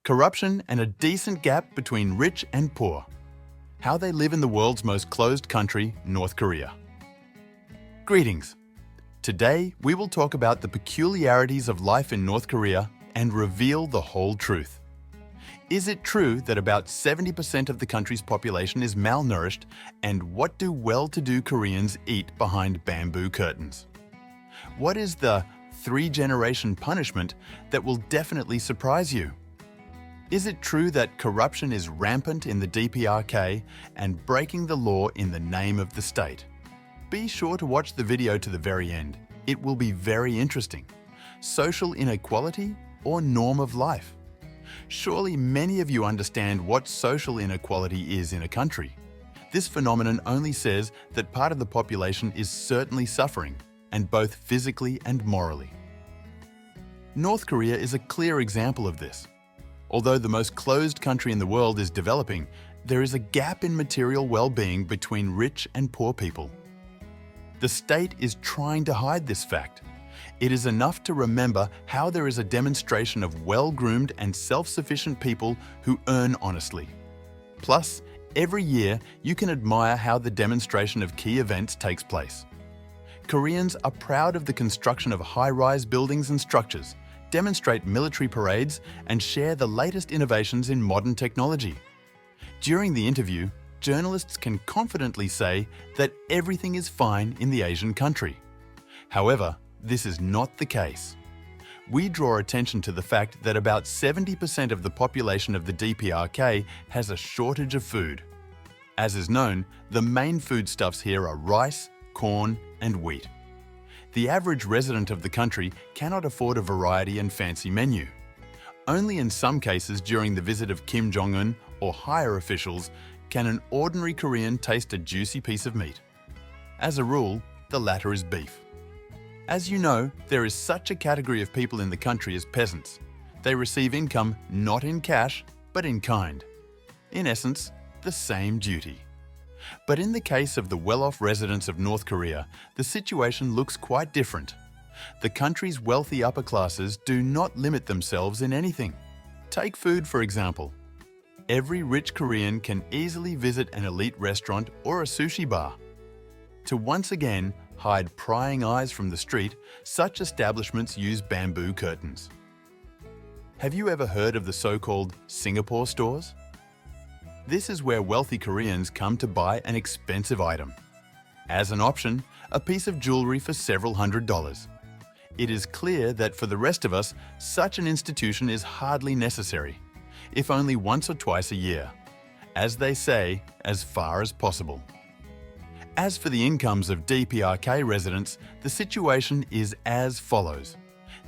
corruption and a decent gap between rich and poor. How they live in the world's most closed country, North Korea. Greetings. Today, we will talk about the peculiarities of life in North Korea and reveal the whole truth. Is it true that about 70% of the country's population is malnourished, and what do well-to-do Koreans eat behind bamboo curtains? What is the three-generation punishment that will definitely surprise you? Is it true that corruption is rampant in the DPRK and breaking the law in the name of the state? Be sure to watch the video to the very end. It will be very interesting. Social inequality or norm of life? Surely many of you understand what social inequality is in a country. This phenomenon only says that part of the population is certainly suffering, and both physically and morally. North Korea is a clear example of this. Although the most closed country in the world is developing, there is a gap in material well-being between rich and poor people. The state is trying to hide this fact. It is enough to remember how there is a demonstration of well-groomed and self-sufficient people who earn honestly. Plus, every year you can admire how the demonstration of key events takes place. Koreans are proud of the construction of high-rise buildings and structures, demonstrate military parades, and share the latest innovations in modern technology. During the interview, journalists can confidently say that everything is fine in the Asian country. However, this is not the case. We draw attention to the fact that about 70% of the population of the DPRK has a shortage of food. As is known, the main foodstuffs here are rice, corn, and wheat. The average resident of the country cannot afford a variety and fancy menu. Only in some cases during the visit of Kim Jong-un or higher officials can an ordinary Korean taste a juicy piece of meat. As a rule, the latter is beef. As you know, there is such a category of people in the country as peasants. They receive income not in cash, but in kind. In essence, the same duty. But in the case of the well-off residents of North Korea, the situation looks quite different. The country's wealthy upper classes do not limit themselves in anything. Take food, for example. Every rich Korean can easily visit an elite restaurant or a sushi bar. To once again hide prying eyes from the street, such establishments use bamboo curtains. Have you ever heard of the so-called Singapore stores? This is where wealthy Koreans come to buy an expensive item. As an option, a piece of jewelry for several $100s. It is clear that for the rest of us, such an institution is hardly necessary, if only once or twice a year. As they say, as far as possible. As for the incomes of DPRK residents, the situation is as follows.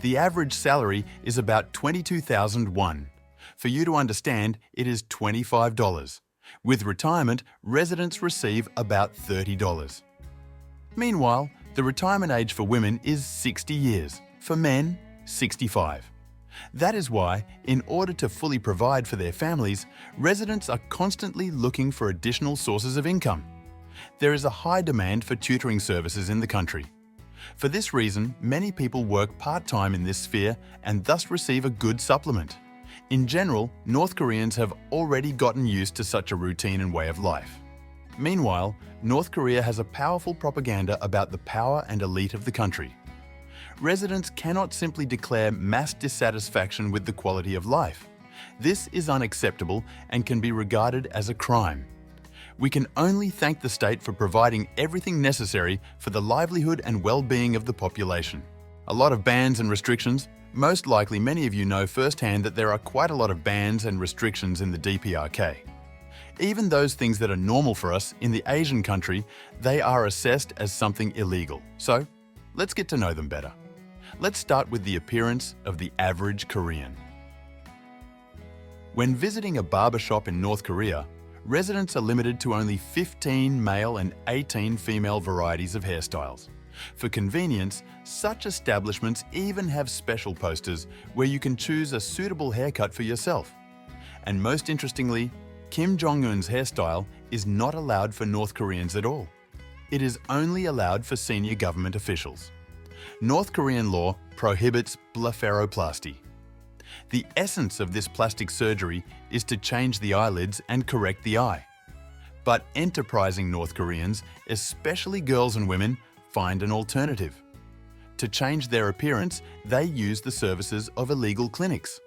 The average salary is about 22,000 won. For you to understand, it is $25. With retirement, residents receive about $30. Meanwhile, the retirement age for women is 60 years, for men, 65. That is why, in order to fully provide for their families, residents are constantly looking for additional sources of income. There is a high demand for tutoring services in the country. For this reason, many people work part-time in this sphere and thus receive a good supplement. In general, North Koreans have already gotten used to such a routine and way of life. Meanwhile, North Korea has a powerful propaganda about the power and elite of the country. Residents cannot simply declare mass dissatisfaction with the quality of life. This is unacceptable and can be regarded as a crime. We can only thank the state for providing everything necessary for the livelihood and well-being of the population. A lot of bans and restrictions. Most likely many of you know firsthand that there are quite a lot of bans and restrictions in the DPRK. Even those things that are normal for us in the Asian country, they are assessed as something illegal. So, let's get to know them better. Let's start with the appearance of the average Korean. When visiting a barbershop in North Korea, residents are limited to only 15 male and 18 female varieties of hairstyles. For convenience, such establishments even have special posters where you can choose a suitable haircut for yourself. And most interestingly, Kim Jong-un's hairstyle is not allowed for North Koreans at all. It is only allowed for senior government officials. North Korean law prohibits blepharoplasty. The essence of this plastic surgery is to change the eyelids and correct the eye. But enterprising North Koreans, especially girls and women, find an alternative. To change their appearance, they use the services of illegal clinics.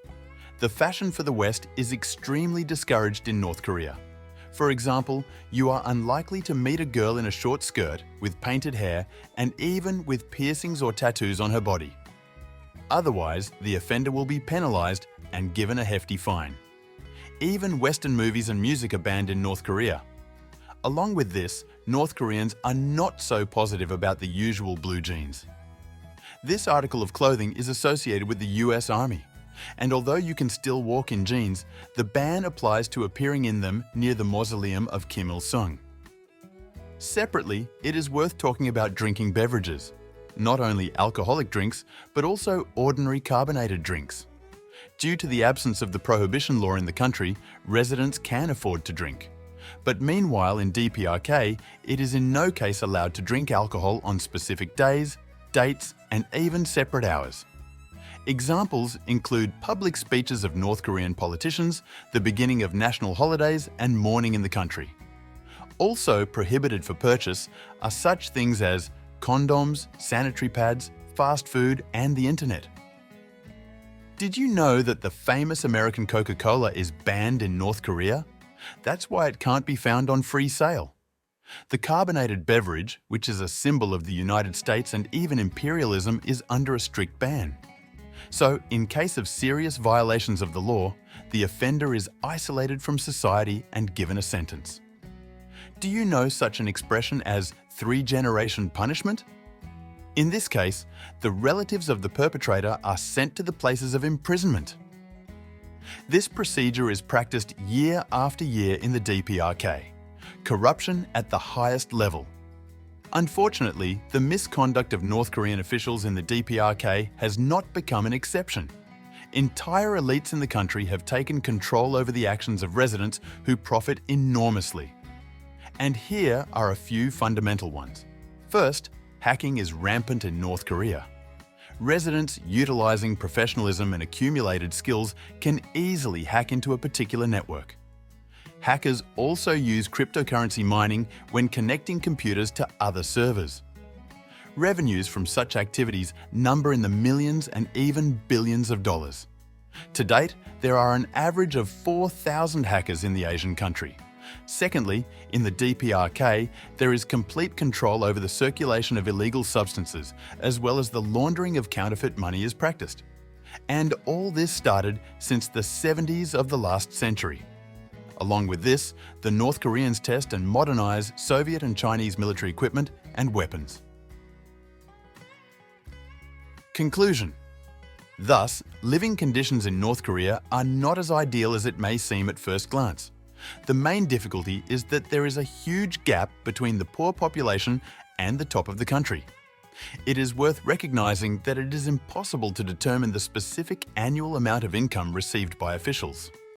The fashion for the West is extremely discouraged in North Korea. For example, you are unlikely to meet a girl in a short skirt, with painted hair, and even with piercings or tattoos on her body. Otherwise, the offender will be penalized and given a hefty fine. Even Western movies and music are banned in North Korea. Along with this, North Koreans are not so positive about the usual blue jeans. This article of clothing is associated with the US Army, and although you can still walk in jeans, the ban applies to appearing in them near the mausoleum of Kim Il-sung. Separately, it is worth talking about drinking beverages. Not only alcoholic drinks, but also ordinary carbonated drinks. Due to the absence of the prohibition law in the country, residents can afford to drink. But meanwhile, in DPRK, it is in no case allowed to drink alcohol on specific days, dates, and even separate hours. Examples include public speeches of North Korean politicians, the beginning of national holidays, and mourning in the country. Also prohibited for purchase are such things as condoms, sanitary pads, fast food, and the internet. Did you know that the famous American Coca-Cola is banned in North Korea? That's why it can't be found on free sale. The carbonated beverage, which is a symbol of the United States and even imperialism, is under a strict ban. So, in case of serious violations of the law, the offender is isolated from society and given a sentence. Do you know such an expression as three-generation punishment? In this case, the relatives of the perpetrator are sent to the places of imprisonment. This procedure is practiced year after year in the DPRK. Corruption at the highest level. Unfortunately, the misconduct of North Korean officials in the DPRK has not become an exception. Entire elites in the country have taken control over the actions of residents who profit enormously. And here are a few fundamental ones. First, hacking is rampant in North Korea. Residents utilizing professionalism and accumulated skills can easily hack into a particular network. Hackers also use cryptocurrency mining when connecting computers to other servers. Revenues from such activities number in the millions and even billions of dollars. To date, there are an average of 4,000 hackers in the Asian country. Secondly, in the DPRK, there is complete control over the circulation of illegal substances, as well as the laundering of counterfeit money is practiced. And all this started since the 70s of the last century. Along with this, the North Koreans test and modernize Soviet and Chinese military equipment and weapons. Conclusion. Thus, living conditions in North Korea are not as ideal as it may seem at first glance. The main difficulty is that there is a huge gap between the poor population and the top of the country. It is worth recognizing that it is impossible to determine the specific annual amount of income received by officials.